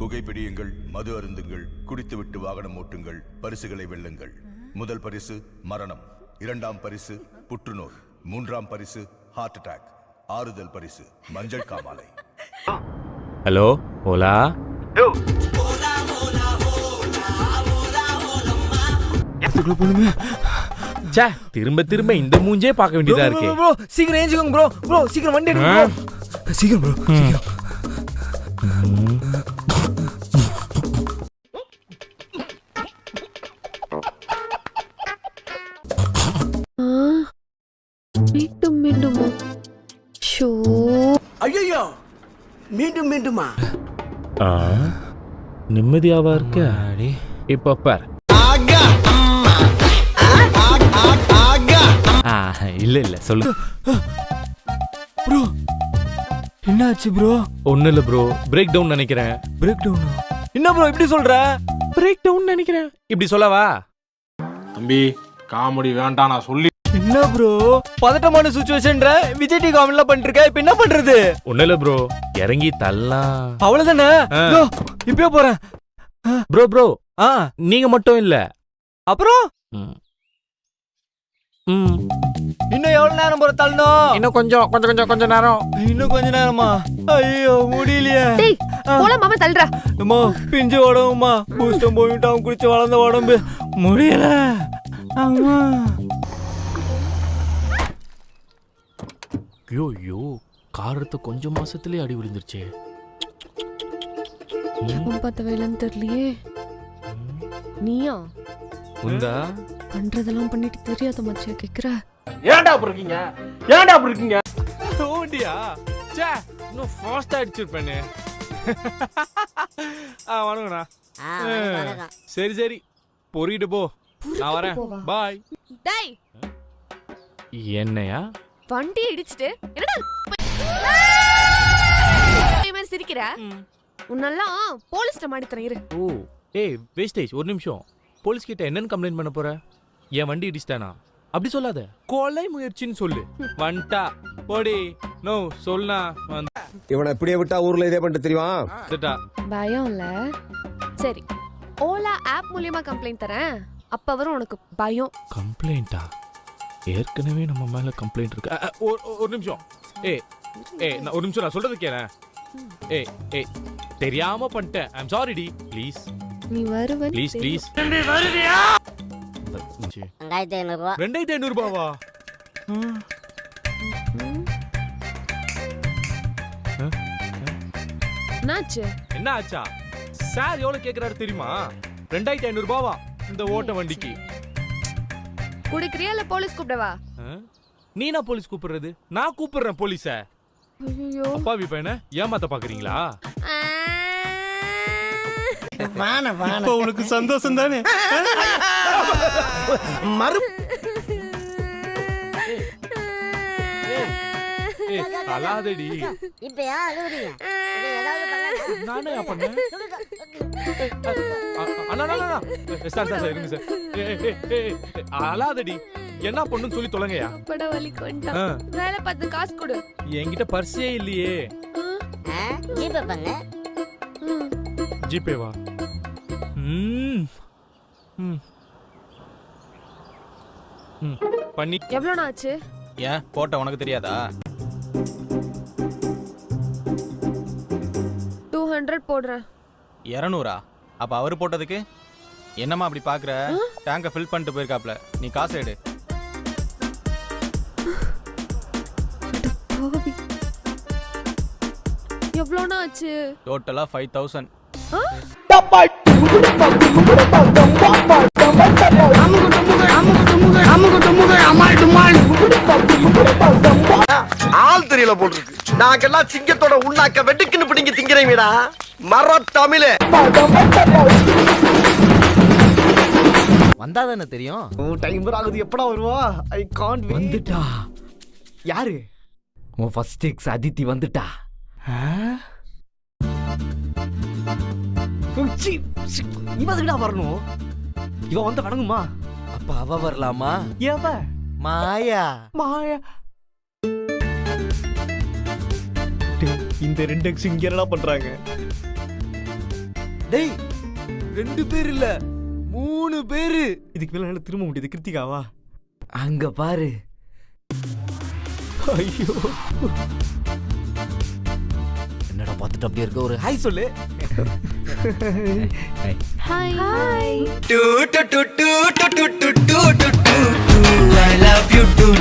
புகைப்பிடியுங்கள், மது அருந்துங்கள், குடித்துவிட்டு வாகனம் ஓட்டுங்கள், பரிசுகளை வெல்லுங்கள். முதல் பரிசு மரணம், இரண்டாம் பரிசு புற்றுநோய், மூன்றாம் பரிசு ஹார்ட் அட்டாக், ஆறுதல் பரிசு மஞ்சள் காமாலை. ஹலோ ஓலா. சே, திரும்ப திரும்ப இந்த மூஞ்சே பார்க்க வேண்டியதா இருக்கு. ப்ரோ சீக்கிரம் ஏஞ்சுக்கோங்க ப்ரோ. ப்ரோ சீக்கிரம் வண்டி எடுங்க ப்ரோ. சீக்கிரம் ப்ரோ சீக்கிரம். மீண்டும் மீண்டுமா? ஷோ ஐயோ, மீண்டும் மீண்டுமா? நிம்மதியாவா இருக்க? இப்ப பார். இல்ல இல்ல சொல்லு ப்ரோ என்னாச்சு ப்ரோ? ஒண்ணு இல்ல ப்ரோ, பிரேக் டவுன் நினைக்கிறேன். பிரேக் டவுனா? என்ன ப்ரோ இப்படி சொல்ற? பிரேக் டவுன் நினைக்கிறேன். இப்படி சொல்லவா? தம்பி காமெடி வேண்டாம், நான் சொல்லி. என்ன ப்ரோ பதட்டமான சிச்சுவேஷன்ற? விஜய் டி காமெடிலாம் பண்ணிருக்க, இப்ப என்ன பண்றது? ஒண்ணு இல்ல ப்ரோ, இறங்கி தள்ளலாம். அவ்வளவுதானே? இப்பயே போறேன் ப்ரோ. ப்ரோ நீங்க மட்டும் இல்ல. அப்புறம் இன்னும் எவ்வளவு நேரம் போற தள்ளணும்? இன்னும் கொஞ்சம் நேரம். இன்னும் கொஞ்ச நேரமா? ஐயோ முடியலையே. டேய் போல மாமா தள்ளுடா. அம்மா பிஞ்சு உடம்புமா, பூஸ்டம் போயிட்டான், குடிச்சு வளர்ந்த உடம்பு முடியல. அம்மா ஐயோ, காரத்து கொஞ்சம் மாசத்துலயே அடி விழுந்துருச்சே. பார்த்த வேலைன்னு தெரியலையே. நீயா உண்டா பண்றதெல்லாம் பண்ணிட்டு தெரியாத மச்சியா கேக்குற? ஏன்டா அப்படி இருக்கீங்க? ஓடியா? சே, இன்னும் ஃபாஸ்டா அடிச்சிருப்பேனே. வணங்கண்ணா. சரி பொறிட்டு போ, நான் வரேன். பாய். டேய் என்னையா வண்டி இடிச்சிட்டு என்னடா மாதிரி சிரிக்கிற? உன்னெல்லாம் போலீஸ்ல மாட்டித்தரேன் இரு. ஓ ஏய் வேஸ்டேஜ், ஒரு நிமிஷம். போலீஸ் கிட்ட என்னன்னு கம்ப்ளைண்ட் பண்ண போற? என் வண்டி இடிச்சிட்டானா? அப்படி சொல்லாத, கொலை முயற்சின்னு சொல்லு. வண்டா போடி. நோ சொல்னா இவனை இப்படியே விட்டா ஊர்ல இதே பண்ணிட்டு தெரியுமா? பயம் இல்ல. சரி, ஓலா ஆப் மூலமா கம்ப்ளைண்ட் தரேன், அப்ப வரும் உனக்கு பயம். கம்ப்ளைண்டா? ஏற்கனவே நம்ம மேல கம்ப்ளைண்ட் இருக்கு. ஒரு நிமிஷம். நான் ஒரு நிமிஷம், நான் சொல்றது கேளேன். தெரியாம பண்ணிட்டேன். ஐ அம் சாரி டி. ப்ளீஸ் நீ வருவ ப்ளீஸ். வருவியா? 2500 ரூபாய். 2500 ரூபாவா? என்னாச்சு? என்ன ஆச்சா? சார் எவ்வளவு கேக்குறாரு தெரியுமா? 2500 ரூபாவா இந்த ஓட்ட வண்டிக்கு? குடிக்கிறியா இல்ல போலீஸ் கூப்பிடவா? நீ நான் போலீஸ் கூப்பிடுறது? நான் கூப்பிடுறேன் போலீஸ. ஐயோ அப்பாவி பையனை ஏமாத்த பாக்குறீங்களா? இப்ப உனக்கு சந்தோஷம் தானே? அலாதடி. இப்பயா அழுவுறீங்க? ஏதாவது பண்ணா நானே பண்ணேன். அண்ணா சார் இருங்க சார். அலாதடி, என்ன பண்ணுன்னு சொல்லி தொலைங்கயா. பட வலிக்கு வந்துட்டான். வேலை பார்த்து காசு கொடு. என்கிட்ட பர்ஸே இல்லையே. ஜிபே பண்ணு. ஜிபேவா? பண்ணி. எவ்வளவு ஆச்சு? ஏன் போட்ட உனக்கு தெரியாதா? 200 போடுறேன். 200? அப்ப அவரு போட்டதுக்கு என்னம்மா அப்படி பாக்குற? டேங்க ஃபில் பண்ணிட்டு போயிருக்காப்ல, நீ காசு எடு. எவ்வளவு ஆச்சு? டோட்டலா 5000. ஆள் தெரியல போல் இருக்கு. நாங்கெல்லாம் சிங்கத்தோட உண்ணாக்க வெட்டுக்குன்னு பிடிங்க திங்கிறீங்கடா மர தமிழ. வந்தா தானே தெரியும். டைம் ஆகுது, எப்படா வருவா? I can't wait. வந்துட்டா. யாரு? உன் ஃபர்ஸ்ட் எக்ஸ் அதித்தி வந்துட்டா. இவதுடா வரணும். இவ வந்து வணங்குமா? அப்ப அவ வரலாமா? எவ? மாயா. இந்த 2 எக்ஸ் இங்க என்ன பண்றாங்க? டேய் 2 பேர் இல்ல 3 பேரு. இதுக்கு மேல என்னால திரும்ப முடியாது. கிருத்திகாவா அங்க பாரு. ஐயோ என்னடா பார்த்துட்டு அப்படியே இருக்க. ஒரு ஹாய் சொல்லு. Hi hi. I love you too.